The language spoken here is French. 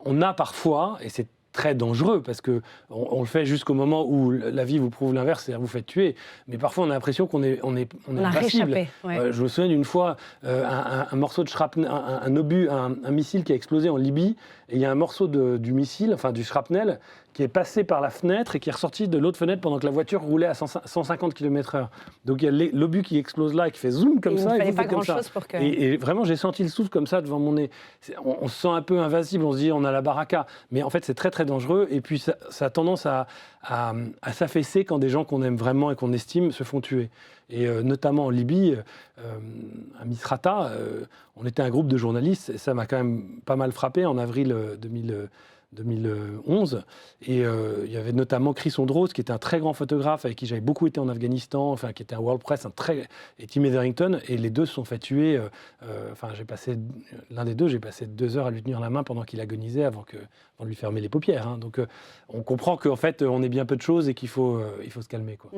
on a parfois, et c'est très dangereux parce qu'on le fait jusqu'au moment où la vie vous prouve l'inverse, c'est-à-dire vous faites tuer. Mais parfois, on a l'impression qu'on est impassible. réchappé. Ouais. Je me souviens d'une fois, un morceau de shrapnel, un obus, un missile qui a explosé en Libye. Et il y a un morceau du missile, enfin du shrapnel, qui est passé par la fenêtre et qui est ressorti de l'autre fenêtre pendant que la voiture roulait à 150 km/h. Donc il y a l'obus qui explose là et qui fait zoom comme ça. Il ne fallait vous pas faites comme ça. grand-chose pour que... Et vraiment, j'ai senti le souffle comme ça devant mon nez. On se sent un peu invincible, on se dit on a la baraka. Mais en fait, c'est très très dangereux. Et puis ça a tendance à s'affaisser quand des gens qu'on aime vraiment et qu'on estime se font tuer. Et notamment en Libye, à Misrata, on était un groupe de journalistes, et ça m'a quand même pas mal frappé en avril 2011. Et il y avait notamment Chris Ondros, qui était un très grand photographe avec qui j'avais beaucoup été en Afghanistan, enfin, qui était un World Press, et Tim Etherington, et les deux se sont fait tuer. L'un des deux, j'ai passé 2 heures à lui tenir la main pendant qu'il agonisait avant de lui fermer les paupières. Hein. Donc on comprend qu'en fait, on est bien peu de choses et qu'il faut se calmer, quoi.